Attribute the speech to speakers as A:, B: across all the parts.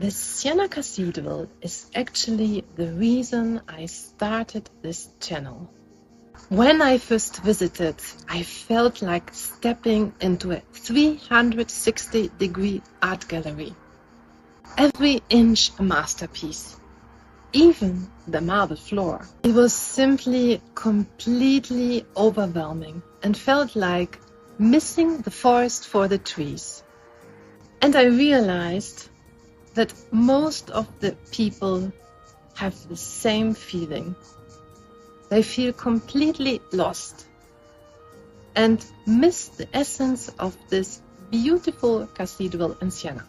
A: The Siena Cathedral is actually the reason I started this channel. When I first visited, I felt like stepping into a 360-degree art gallery. Every inch a masterpiece, even the marble floor. It was simply completely overwhelming and felt like missing the forest for the trees. And I realized that most of the people have the same feeling. They feel completely lost and miss the essence of this beautiful cathedral in Siena.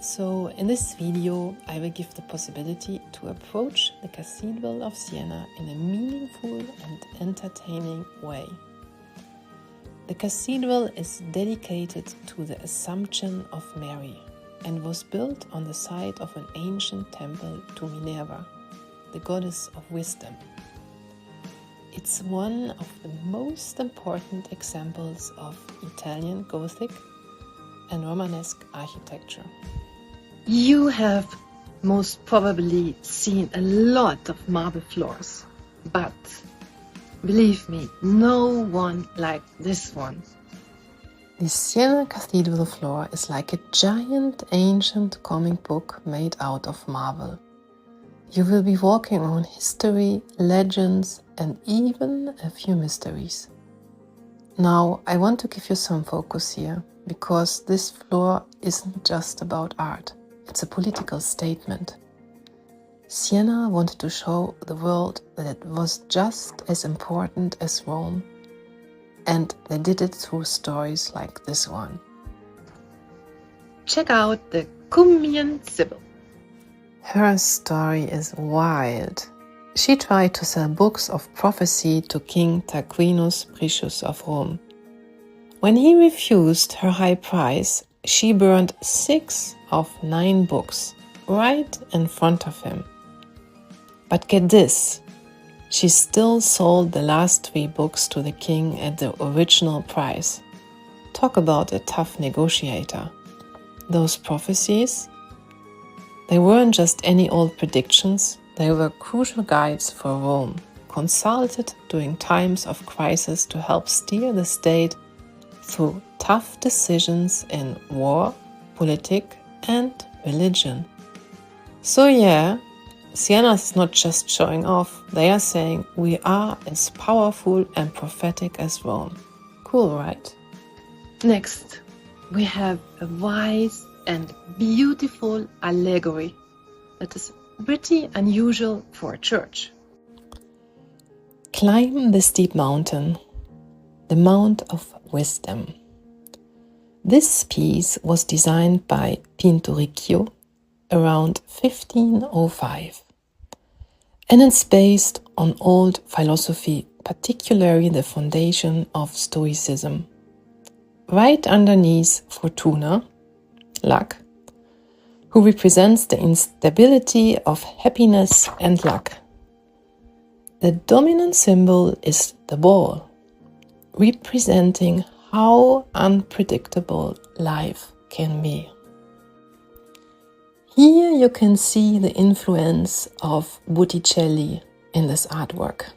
B: So in this video I will give the possibility to approach the Cathedral of Siena in a meaningful and entertaining way. The cathedral is dedicated to the Assumption of Mary and was built on the site of an ancient temple to Minerva, the goddess of wisdom. It's one of the most important examples of Italian Gothic and Romanesque architecture.
A: You have most probably seen a lot of marble floors, but believe me, no one like this one.
B: The Siena Cathedral floor is like a giant ancient comic book made out of marble. You will be walking on history, legends, and even a few mysteries. Now, I want to give you some focus here, because this floor isn't just about art. It's a political statement. Siena wanted to show the world that it was just as important as Rome, and they did it through stories like this one.
A: Check out the Cumian Sibyl.
B: Her story is wild. She tried to sell books of prophecy to King Tarquinius Priscus of Rome. When he refused her high price, she burned 6 of 9 books right in front of him. But get this, she still sold the last 3 books to the king at the original price. Talk about a tough negotiator. Those prophecies, they weren't just any old predictions, they were crucial guides for Rome, consulted during times of crisis to help steer the state through tough decisions in war, politics, and religion. So yeah, Siena is not just showing off, they are saying we are as powerful and prophetic as Rome. Cool, right?
A: Next, we have a wise and beautiful allegory that is pretty unusual for a church.
B: Climb the steep mountain, the Mount of Wisdom. This piece was designed by Pinturicchio around 1505, and it's based on old philosophy, particularly the foundation of Stoicism. Right underneath Fortuna, luck, who represents the instability of happiness and luck. The dominant symbol is the ball, representing how unpredictable life can be. Here you can see the influence of Botticelli in this artwork.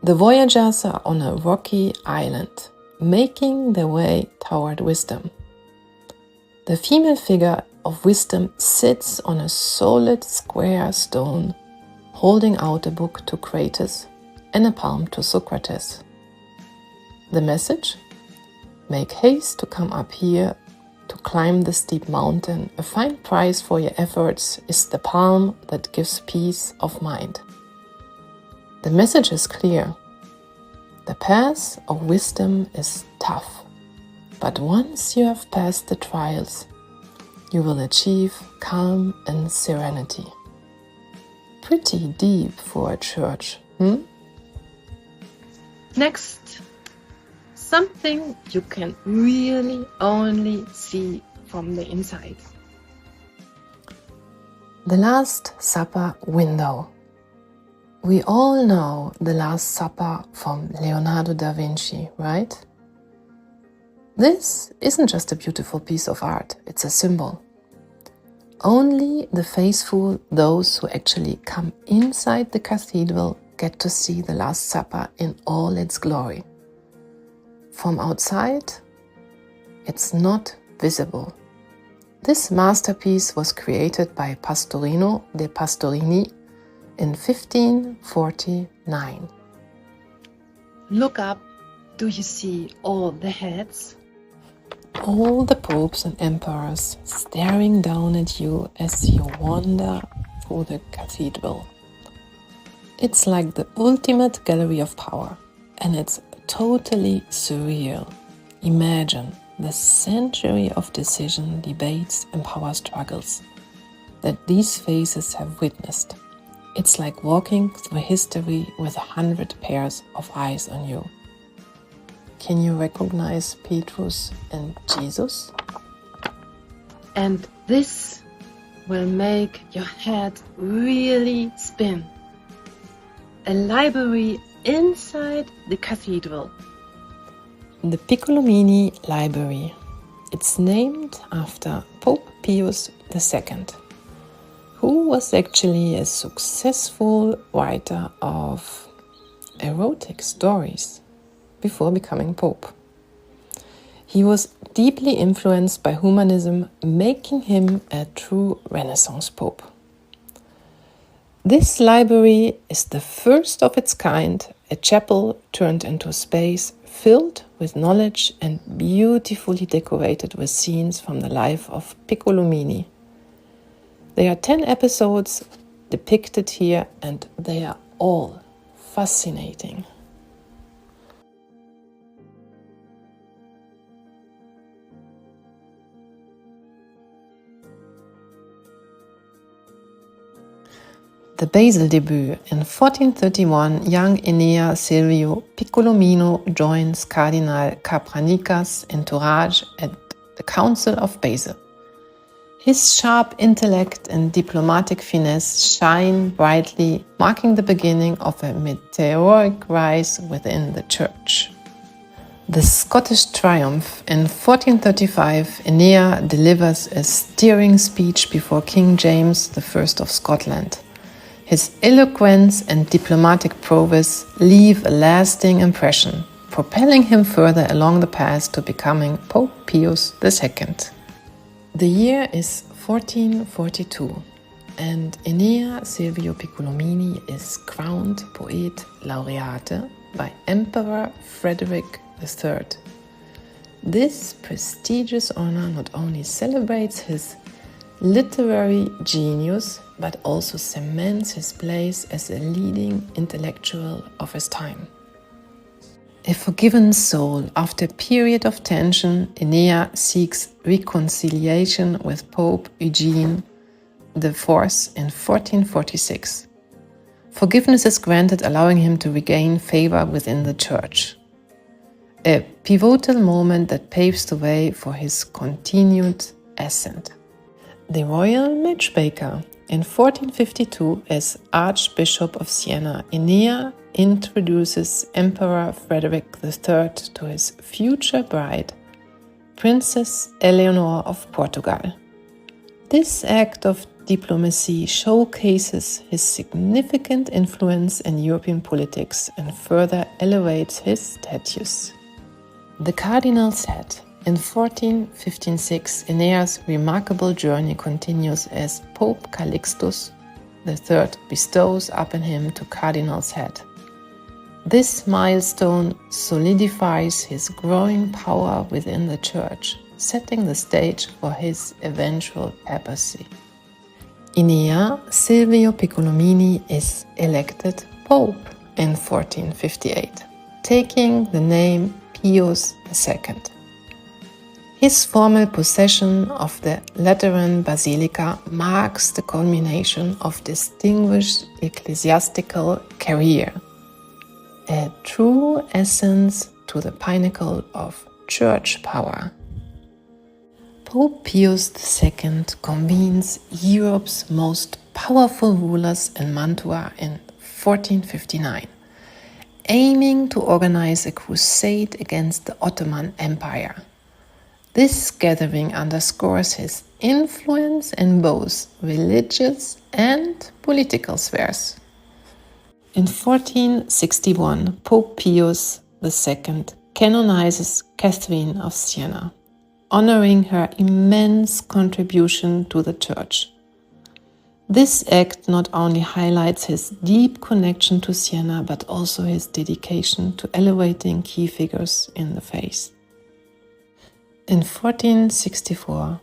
B: The voyagers are on a rocky island, making their way toward wisdom. The female figure of wisdom sits on a solid square stone, holding out a book to Crates and a palm to Socrates. The message? Make haste to come up here to climb the steep mountain. A fine price for your efforts is the palm that gives peace of mind. The message is clear. The path of wisdom is tough, but once you have passed the trials, you will achieve calm and serenity. Pretty deep for a church,
A: Next, something you can really only see from the inside.
B: The Last Supper window. We all know The Last Supper from Leonardo da Vinci, right? This isn't just a beautiful piece of art, it's a symbol. Only the faithful, those who actually come inside the cathedral, get to see the Last Supper in all its glory. From outside, it's not visible. This masterpiece was created by Pastorino de Pastorini in 1549.
A: Look up. Do you see all the heads?
B: All the popes and emperors staring down at you as you wander through the cathedral. It's like the ultimate gallery of power, and it's totally surreal. Imagine the century of decision, debates and power struggles that these faces have witnessed. It's like walking through history with 100 pairs of eyes on you. Can you recognize Petrus and Jesus?
A: And this will make your head really spin. A library inside the cathedral.
B: The Piccolomini Library. It's named after Pope Pius II, who was actually a successful writer of erotic stories before becoming Pope. He was deeply influenced by humanism, making him a true Renaissance Pope. This library is the first of its kind, a chapel turned into space filled with knowledge and beautifully decorated with scenes from the life of Piccolomini. There are 10 episodes depicted here, and they are all fascinating. The Basel debut. In 1431, young Enea Silvio Piccolomini joins Cardinal Capranicas' entourage at the Council of Basel. His sharp intellect and diplomatic finesse shine brightly, marking the beginning of a meteoric rise within the Church. The Scottish triumph. In 1435, Enea delivers a stirring speech before King James I of Scotland. His eloquence and diplomatic prowess leave a lasting impression, propelling him further along the path to becoming Pope Pius II. The year is 1442, and Enea Silvio Piccolomini is crowned Poet Laureate by Emperor Frederick III. This prestigious honor not only celebrates his literary genius, but also cements his place as a leading intellectual of his time. A forgiven soul. After a period of tension, Enea seeks reconciliation with Pope Eugene IV in 1446. Forgiveness is granted, allowing him to regain favor within the Church. A pivotal moment that paves the way for his continued ascent. The royal matchmaker. In 1452, as Archbishop of Siena, Enea introduces Emperor Frederick III to his future bride, Princess Eleanor of Portugal. This act of diplomacy showcases his significant influence in European politics and further elevates his status. The Cardinal's Hat. In 1456, Enea's remarkable journey continues as Pope Calixtus III bestows upon him the Cardinal's Hat. This milestone solidifies his growing power within the Church, setting the stage for his eventual papacy. Enea Silvio Piccolomini is elected Pope in 1458, taking the name Pius II. His formal possession of the Lateran Basilica marks the culmination of distinguished ecclesiastical career, a true ascent to the pinnacle of church power. Pope Pius II convenes Europe's most powerful rulers in Mantua in 1459, aiming to organize a crusade against the Ottoman Empire. This gathering underscores his influence in both religious and political spheres. In 1461, Pope Pius II canonizes Catherine of Siena, honoring her immense contribution to the Church. This act not only highlights his deep connection to Siena, but also his dedication to elevating key figures in the faith. In 1464,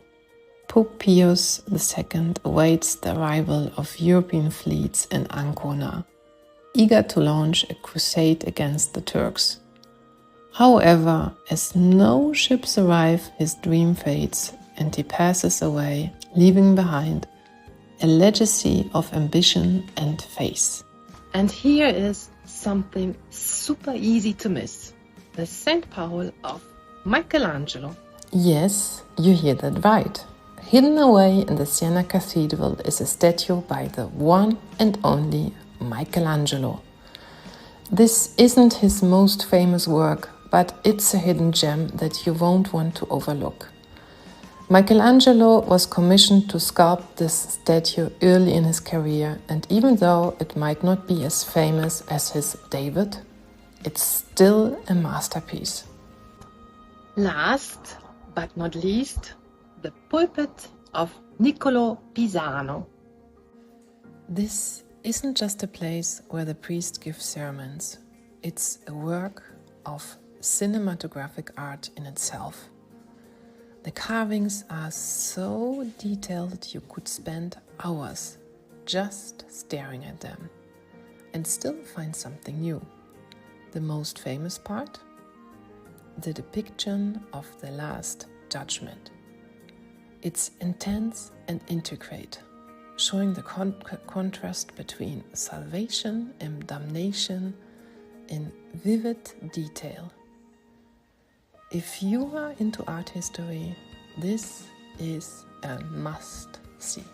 B: Pope Pius II awaits the arrival of European fleets in Ancona, eager to launch a crusade against the Turks. However, as no ships arrive, his dream fades and he passes away, leaving behind a legacy of ambition and faith.
A: And here is something super easy to miss: the St. Paul of Michelangelo.
B: Yes, you hear that right. Hidden away in the Siena Cathedral is a statue by the one and only Michelangelo. This isn't his most famous work, but it's a hidden gem that you won't want to overlook. Michelangelo was commissioned to sculpt this statue early in his career, and even though it might not be as famous as his David, it's still a masterpiece.
A: Last but not least, the pulpit of Niccolo Pisano.
B: This isn't just a place where the priest gives sermons. It's a work of cinematographic art in itself. The carvings are so detailed you could spend hours just staring at them and still find something new. The most famous part? The depiction of the Last Judgment. It's intense and intricate, showing the contrast between salvation and damnation in vivid detail. If you are into art history, this is a must-see.